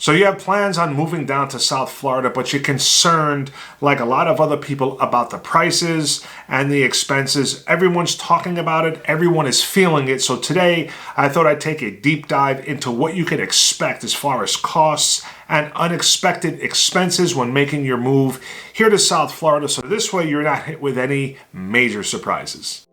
So you have plans on moving down to South Florida, but you're concerned, like a lot of other people, about the prices and the expenses. Everyone's talking about it. Everyone is feeling it. So today, I thought I'd take a deep dive into what you can expect as far as costs and unexpected expenses when making your move here to South Florida. So this way, you're not hit with any major surprises.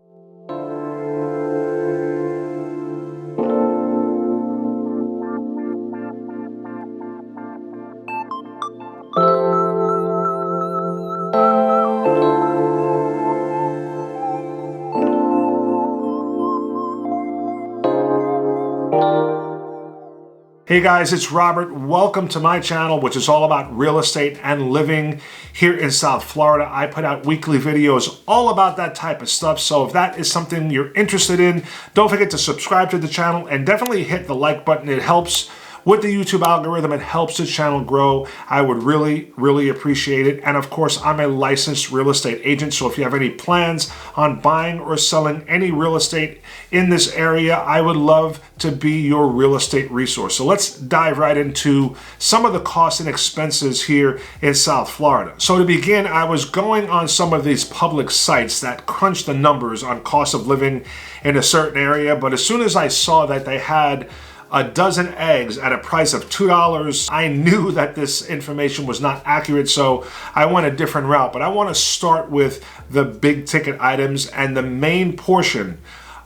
Hey guys, it's Robert. Welcome to my channel, which is all about real estate and living here in South Florida. I put out weekly videos all about that type of stuff. So if that is something you're interested in, don't forget to subscribe to the channel and definitely hit the like button. It helps with the YouTube algorithm. It helps the channel grow. I would really appreciate it. And of course, I'm a licensed real estate agent. So if you have any plans on buying or selling any real estate in this area, I would love to be your real estate resource. So let's dive right into some of the costs and expenses here in South Florida. So to begin, I was going on some of these public sites that crunch the numbers on cost of living in a certain area. But as soon as I saw that they had a dozen eggs at a price of $2, I knew that this information was not accurate, so I went a different route. But I want to start with the big ticket items, and the main portion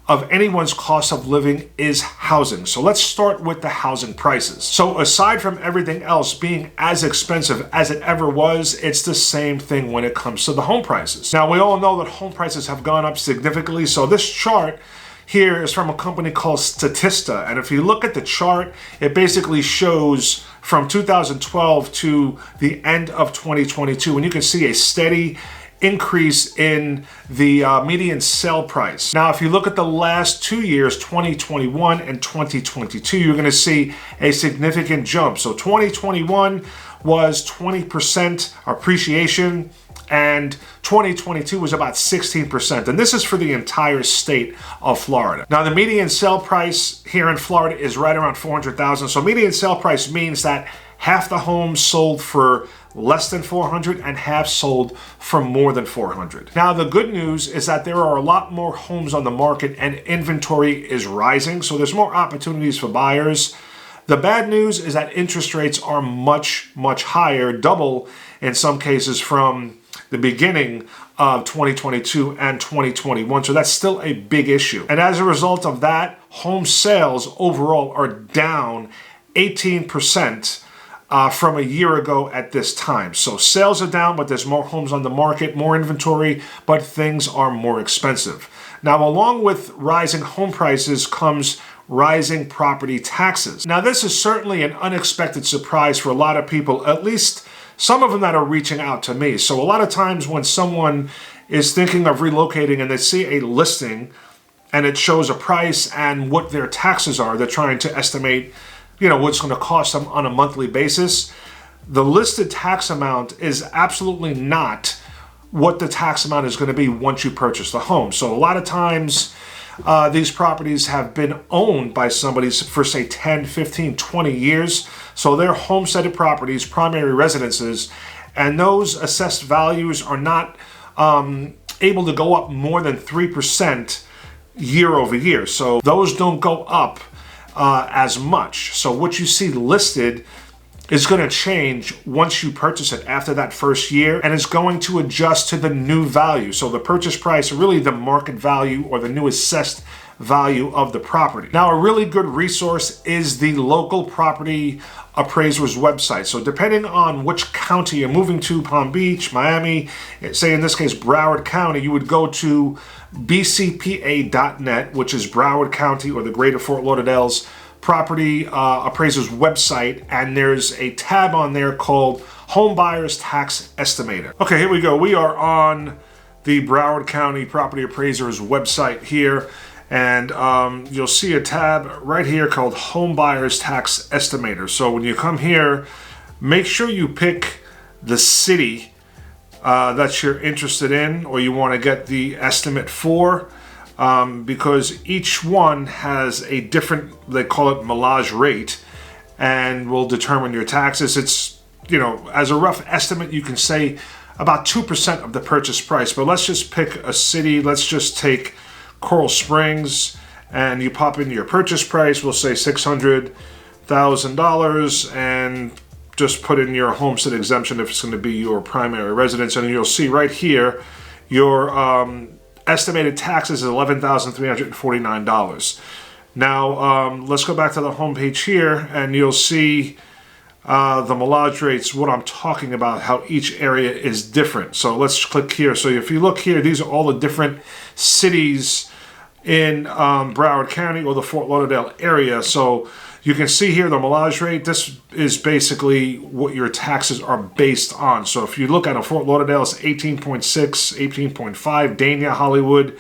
of anyone's cost of living is housing. So let's start with the housing prices. So aside from everything else being as expensive as it ever was, it's the same thing when it comes to the home prices. Now, we all know that home prices have gone up significantly, so this chart here is from a company called Statista. And if you look at the chart, it basically shows from 2012 to the end of 2022. And you can see a steady increase in the median sale price. Now, if you look at the last 2 years, 2021 and 2022, you're going to see a significant jump. So 2021 was 20% appreciation, and 2022 was about 16%. And this is for the entire state of Florida. Now, the median sale price here in Florida is right around $400,000. So median sale price means that half the homes sold for less than $400 and half sold for more than $400. Now, the good news is that there are a lot more homes on the market and inventory is rising. So there's more opportunities for buyers. The bad news is that interest rates are much higher, double in some cases from the beginning of 2022 and 2021. So that's still a big issue. And as a result of that, home sales overall are down 18% from a year ago at this time. So sales are down, but there's more homes on the market, more inventory, but things are more expensive. Now, along with rising home prices comes rising property taxes. Now, this is certainly an unexpected surprise for a lot of people, at least some of them that are reaching out to me. So a lot of times when someone is thinking of relocating and they see a listing and it shows a price and what their taxes are, they're trying to estimate, what's going to cost them on a monthly basis. The listed tax amount is absolutely not what the tax amount is going to be once you purchase the home. So a lot of times these properties have been owned by somebody for say 10, 15, 20 years. So they're homesteaded properties, primary residences, and those assessed values are not able to go up more than 3% year over year. So those don't go up as much. So what you see listed is going to change once you purchase it after that first year, and it's going to adjust to the new value. So the purchase price, or really the market value or the new assessed value of the property. Now, a really good resource is the local property appraiser's website. So depending on which county you're moving to, Palm Beach, Miami, say in this case Broward County, you would go to bcpa.net, which is Broward County or the Greater Fort Lauderdale's property appraiser's website, and there's a tab on there called Homebuyers Tax Estimator. Okay, here we go. We are on the Broward County Property Appraiser's website here, and you'll see a tab right here called Homebuyers Tax Estimator. So when you come here, make sure you pick the city that you're interested in or you want to get the estimate for. Because each one has a different, they call it millage rate, and will determine your taxes. It's, as a rough estimate, you can say about 2% of the purchase price. But let's just pick a city. Let's just take Coral Springs, and you pop in your purchase price. We'll say $600,000, and just put in your homestead exemption if it's going to be your primary residence, and you'll see right here your estimated taxes is $11,349. Now let's go back to the home page here, and you'll see the millage rates, what I'm talking about, how each area is different. So let's click here. So if you look here, these are all the different cities in Broward County or the Fort Lauderdale area. So you can see here the millage rate. This is basically what your taxes are based on. So if you look at a Fort Lauderdale, it's 18.6, 18.5, Dania, Hollywood.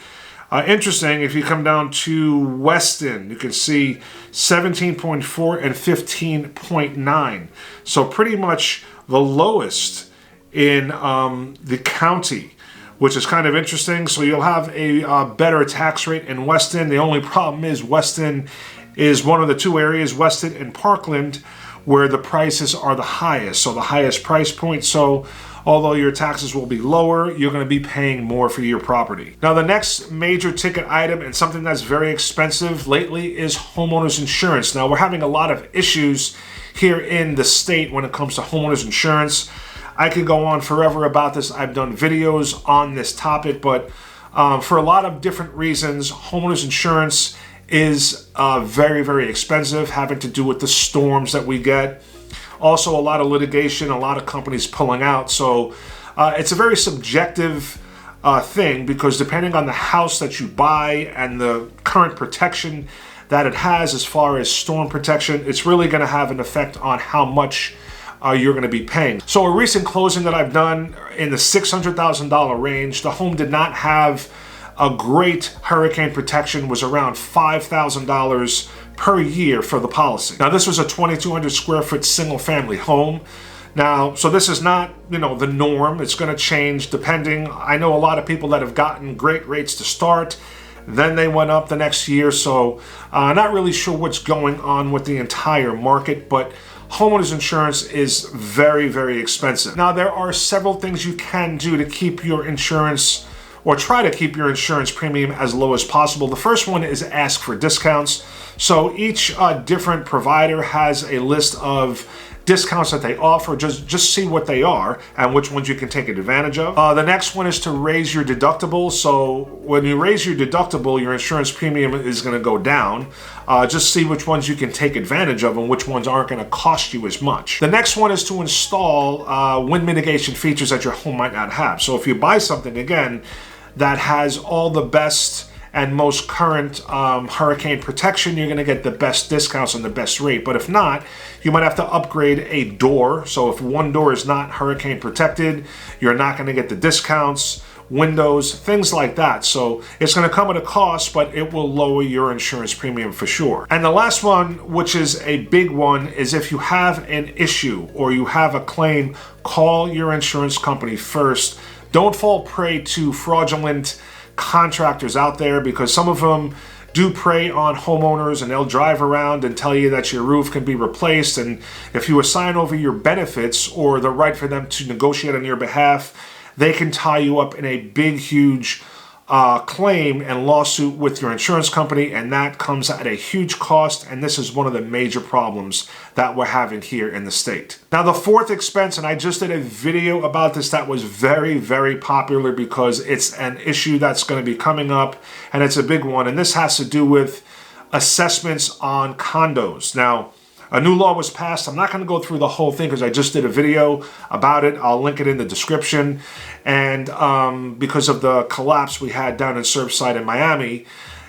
Interesting, if you come down to Weston, you can see 17.4 and 15.9. So pretty much the lowest in the county, which is kind of interesting. So you'll have a better tax rate in Weston. The only problem is Weston is one of the two areas, Weston and Parkland, where the prices are the highest. So the highest price point. So although your taxes will be lower, you're going to be paying more for your property. Now, the next major ticket item, and something that's very expensive lately, is homeowners insurance. Now, we're having a lot of issues here in the state when it comes to homeowners insurance. I could go on forever about this. I've done videos on this topic, but for a lot of different reasons, homeowners insurance is very, very expensive, having to do with the storms that we get. Also, a lot of litigation, a lot of companies pulling out. So it's a very subjective thing, because depending on the house that you buy and the current protection that it has as far as storm protection, it's really going to have an effect on how much you're going to be paying. So a recent closing that I've done in the $600,000 range, the home did not have a great hurricane protection, was around $5,000 per year for the policy. Now, this was a 2,200 square foot single family home. Now, so this is not, the norm. It's going to change depending. I know a lot of people that have gotten great rates to start, then they went up the next year. So not really sure what's going on with the entire market, but homeowners insurance is very, very expensive. Now, there are several things you can do to keep your insurance, or try to keep your insurance premium as low as possible. The first one is ask for discounts. So each different provider has a list of discounts that they offer. Just see what they are and which ones you can take advantage of. The next one is to raise your deductible. So when you raise your deductible, your insurance premium is going to go down. Just see which ones you can take advantage of and which ones aren't going to cost you as much. The next one is to install wind mitigation features that your home might not have. So if you buy something, again, that has all the best and most current hurricane protection, you're going to get the best discounts and the best rate. But if not, you might have to upgrade a door. So if one door is not hurricane protected, you're not going to get the discounts, windows, things like that. So it's going to come at a cost, but it will lower your insurance premium for sure. And the last one, which is a big one, is if you have an issue or you have a claim, call your insurance company first. Don't fall prey to fraudulent contractors out there, because some of them do prey on homeowners, and they'll drive around and tell you that your roof can be replaced. And if you assign over your benefits or the right for them to negotiate on your behalf, they can tie you up in a big, huge claim and lawsuit with your insurance company, and that comes at a huge cost. And this is one of the major problems that we're having here in the state. Now, the fourth expense, and I just did a video about this that was very, very popular because it's an issue that's going to be coming up, and it's a big one. And this has to do with assessments on condos. Now, a new law was passed. I'm not going to go through the whole thing because I just did a video about it. I'll link it in the description. And because of the collapse we had down in Surfside in Miami,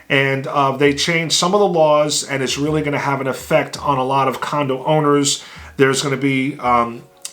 and they changed some of the laws, and it's really going to have an effect on a lot of condo owners. There's going to be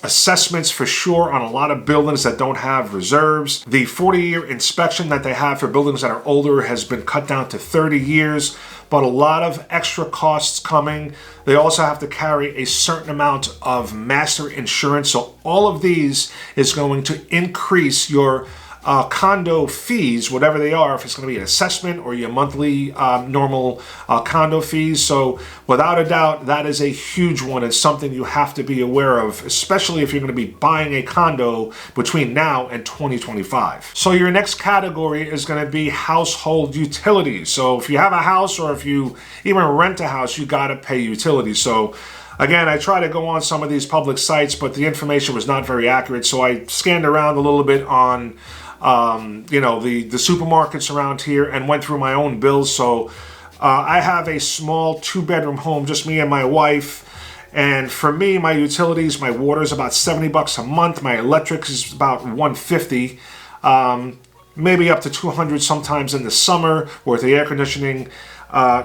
assessments for sure on a lot of buildings that don't have reserves. The 40-year inspection that they have for buildings that are older has been cut down to 30 years, but a lot of extra costs coming. They also have to carry a certain amount of master insurance. So all of these is going to increase your condo fees, whatever they are, if it's going to be an assessment or your monthly normal condo fees. So without a doubt, that is a huge one. It's something you have to be aware of, especially if you're going to be buying a condo between now and 2025. So your next category is going to be household utilities. So if you have a house or if you even rent a house, you got to pay utilities. So again, I try to go on some of these public sites, but the information was not very accurate. So I scanned around a little bit on, the supermarkets around here and went through my own bills. So I have a small 2-bedroom home, just me and my wife. And for me, my utilities, my water is about $70 a month. My electric is about $150, maybe up to $200 sometimes in the summer, with the air conditioning.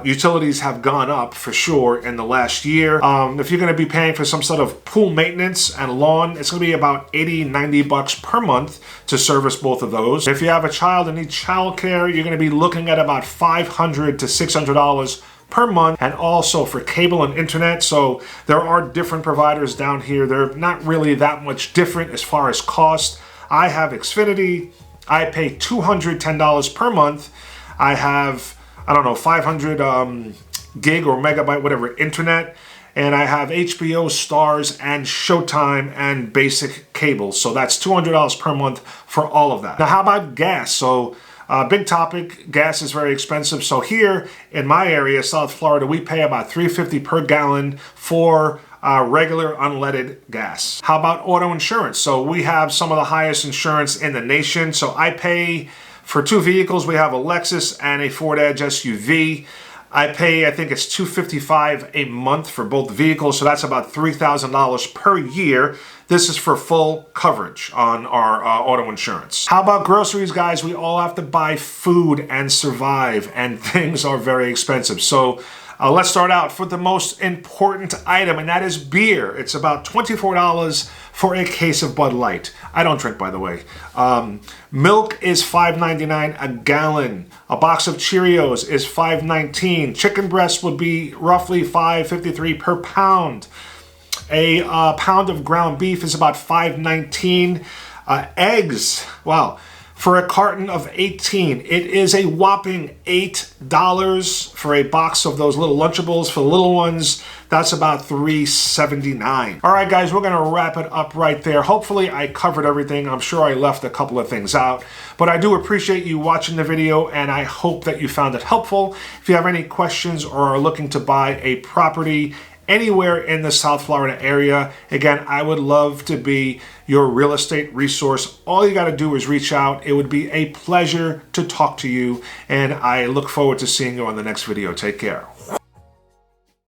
Utilities have gone up for sure in the last year. If you're going to be paying for some sort of pool maintenance and lawn, it's going to be about $80-$90 per month to service both of those. If you have a child and need childcare, you're going to be looking at about $500 to $600 per month, and also for cable and internet. So there are different providers down here. They're not really that much different as far as cost. I have Xfinity. I pay $210 per month. I have 500 gig or megabyte, whatever, internet. And I have HBO, Stars, and Showtime, and basic cable. So that's $200 per month for all of that. Now, how about gas? So big topic, gas is very expensive. So here in my area, South Florida, we pay about $3.50 per gallon for regular unleaded gas. How about auto insurance? So we have some of the highest insurance in the nation. So I pay for 2 vehicles. We have a Lexus and a Ford Edge SUV. I pay, I think it's $255 a month for both vehicles, so that's about $3,000 per year. This is for full coverage on our auto insurance. How about groceries, guys? We all have to buy food and survive, and things are very expensive. So let's start out for the most important item, and that is beer. It's about $24 for a case of Bud Light. I don't drink, by the way. Milk is $5.99 a gallon. A box of Cheerios is $5.19. Chicken breast would be roughly $5.53 per pound. A pound of ground beef is about $5.19. Eggs, wow. For a carton of 18, it is a whopping $8 for a box of those little Lunchables. For the little ones, that's about $3.79. All right, guys, we're going to wrap it up right there. Hopefully, I covered everything. I'm sure I left a couple of things out, but I do appreciate you watching the video, and I hope that you found it helpful. If you have any questions or are looking to buy a property anywhere in the South Florida area, again, I would love to be your real estate resource. All you got to do is reach out. It would be a pleasure to talk to you, and I look forward to seeing you on the next video. Take care.